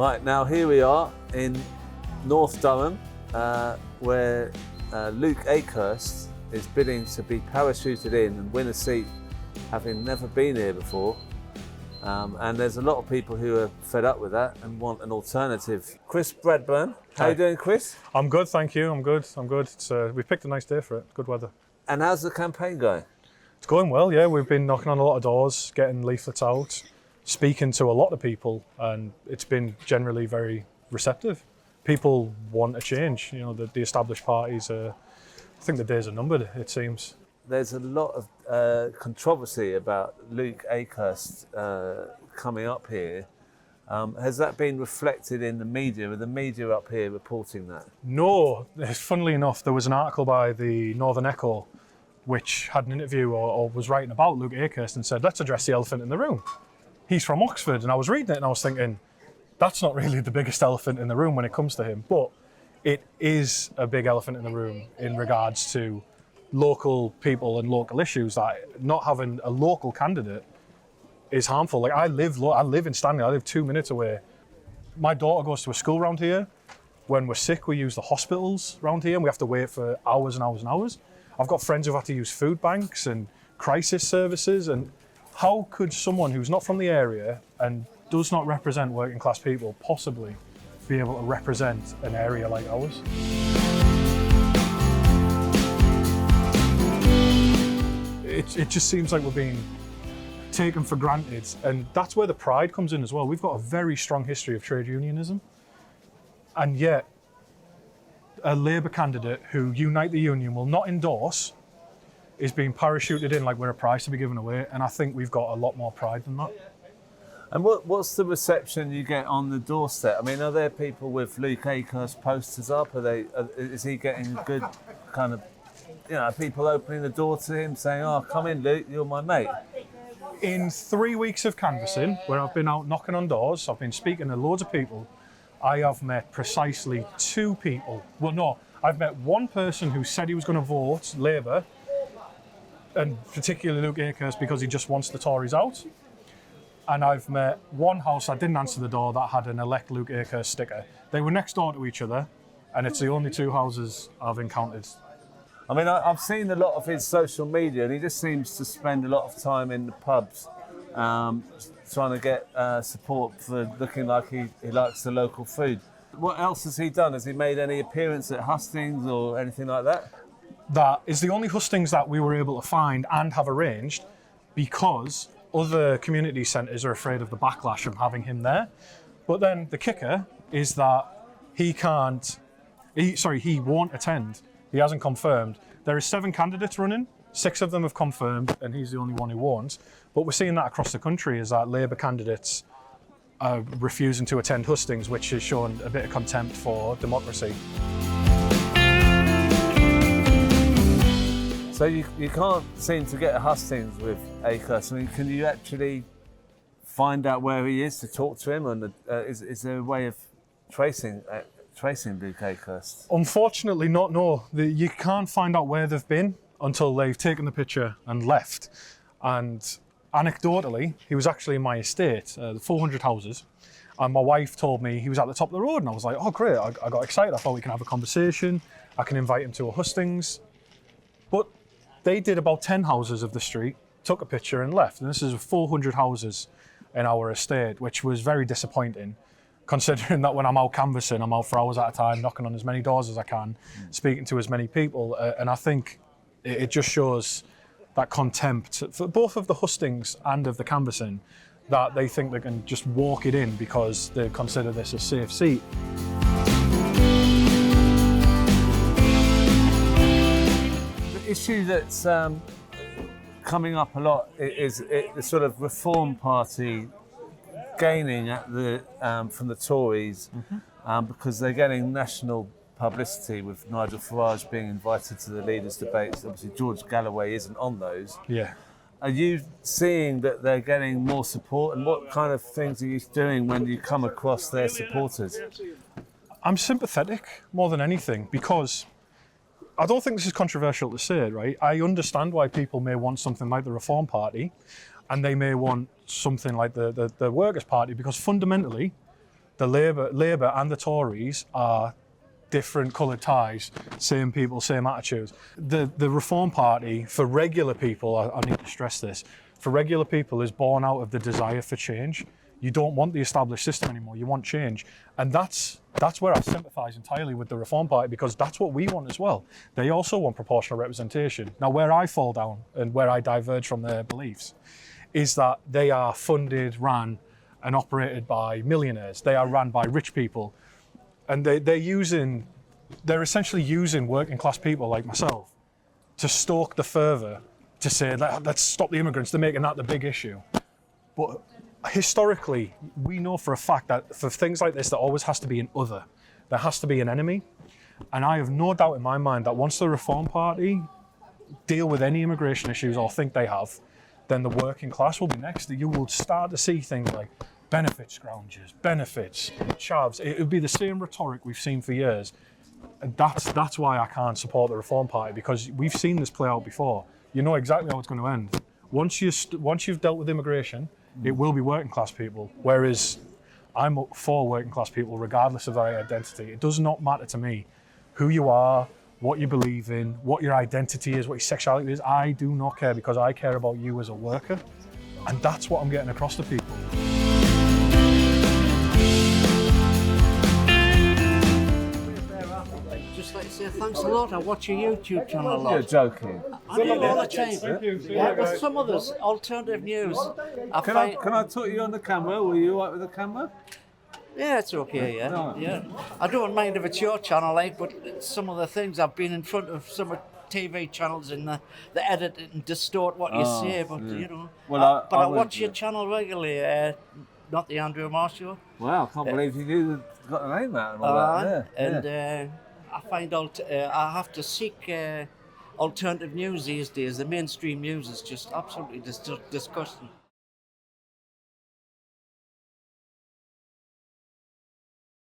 Right, now here we are in North Durham, where Luke Akehurst is bidding to be parachuted in and win a seat, having never been here before. And there's a lot of people who are fed up with that and want an alternative. Chris Bradburn, how you doing, Chris? I'm good, thank you. I'm good. We picked a nice day for it. Good weather. And how's the campaign going? It's going well, yeah. We've been knocking on a lot of doors, getting leaflets out, speaking to a lot of people, and it's been generally very receptive. People want a change. You know, the established parties I think the days are numbered, it seems. There's a lot of controversy about Luke Akehurst coming up here. Has that been reflected in the media? Are the media up here reporting that? No, funnily enough, there was an article by the Northern Echo which had an interview or was writing about Luke Akehurst and said, let's address the elephant in the room. He's from Oxford, and I was reading it and I was thinking, that's not really the biggest elephant in the room when it comes to him, but it is a big elephant in the room in regards to local people and local issues. That not having a local candidate is harmful. Like I live in Stanley, I live 2 minutes away. My daughter goes to a school around here. When we're sick, we use the hospitals around here and we have to wait for hours and hours and hours. I've got friends who've had to use food banks and crisis services, and how could someone who's not from the area and does not represent working class people possibly be able to represent an area like ours? It just seems like we're being taken for granted, and that's where the pride comes in as well. We've got a very strong history of trade unionism, and yet a Labour candidate who Unite the Union will not endorse is being parachuted in like we're a prize to be given away, and I think we've got a lot more pride than that. And what's the reception you get on the doorstep? I mean, are there people with Luke Akehurst posters up? Is he getting good kind of, people opening the door to him saying, oh, come in, Luke, you're my mate? In 3 weeks of canvassing, where I've been out knocking on doors, I've been speaking to loads of people, I have met precisely 2 people. Well, no, I've met one person who said he was going to vote Labour, and particularly Luke Akehurst because he just wants the Tories out. And I've met one house, I didn't answer the door, that had an elect Luke Akehurst sticker. They were next door to each other, and it's the only 2 houses I've encountered. I mean, I've seen a lot of his social media, and he just seems to spend a lot of time in the pubs trying to get support for looking like he likes the local food. What else has he done? Has he made any appearance at hustings or anything like that? That is the only hustings that we were able to find and have arranged because other community centres are afraid of the backlash of having him there. But then the kicker is that he won't attend. He hasn't confirmed. There are 7 candidates running, 6 of them have confirmed, and he's the only one who won't. But we're seeing that across the country, is that Labour candidates are refusing to attend hustings, which has shown a bit of contempt for democracy. So you can't seem to get a hustings with Akehurst. I mean, can you actually find out where he is to talk to him? And is there a way of tracing Luke Akehurst? Unfortunately not, no. You can't find out where they've been until they've taken the picture and left. And anecdotally, he was actually in my estate, the 400 houses, and my wife told me he was at the top of the road, and I was like, oh great, I got excited. I thought we can have a conversation, I can invite him to a hustings. But they did about 10 houses of the street, took a picture and left. And this is 400 houses in our estate, which was very disappointing, considering that when I'm out canvassing, I'm out for hours at a time, knocking on as many doors as I can, speaking to as many people. And I think it just shows that contempt for both of the hustings and of the canvassing, that they think they can just walk it in because they consider this a safe seat. The issue that's coming up a lot is the sort of Reform Party gaining at from the Tories because they're getting national publicity with Nigel Farage being invited to the leaders' debates. Obviously, George Galloway isn't on those. Yeah. Are you seeing that they're getting more support, and what kind of things are you doing when you come across their supporters? I'm sympathetic more than anything because I don't think this is controversial to say, right? I understand why people may want something like the Reform Party and they may want something like the Workers' Party, because fundamentally the Labour and the Tories are different coloured ties, same people, same attitudes. The Reform Party, for regular people, I need to stress this, for regular people is born out of the desire for change. You don't want the established system anymore, you want change. And that's where I sympathise entirely with the Reform Party, because that's what we want as well. They also want proportional representation. Now, where I fall down and where I diverge from their beliefs is that they are funded, ran and operated by millionaires. They are run by rich people. And they're essentially using working class people like myself to stoke the fervour, to say, let's stop the immigrants. They're making that the big issue. But historically, we know for a fact that for things like this, there always has to be an other. There has to be an enemy. And I have no doubt in my mind that once the Reform Party deal with any immigration issues or think they have, then the working class will be next. You will start to see things like benefit scroungers, benefits, chavs. It would be the same rhetoric we've seen for years. And that's why I can't support the Reform Party, because we've seen this play out before. You know exactly how it's going to end. Once you've dealt with immigration, it will be working class people. Whereas I'm up for working class people regardless of their identity. It does not matter to me who you are, what you believe in, what your identity is, what your sexuality is. I do not care, because I care about you as a worker. And that's what I'm getting across to people. Just like to say thanks a lot. I watch your YouTube channel a lot. You're joking. I do all the time. Thank you. Yeah, but some others, alternative news. Can I talk you on the camera? Were you up with the camera? Yeah, it's okay. Yeah, No. yeah. I don't mind if it's your channel, like, but some of the things I've been in front of some TV channels and the edit and distort what you say, but you know. Well, I watch your channel regularly. Not the Andrew Marshall. Wow, I can't believe you got the name out and all that. Yeah, And I find out I have to seek alternative news these days. The mainstream news is just absolutely disgusting.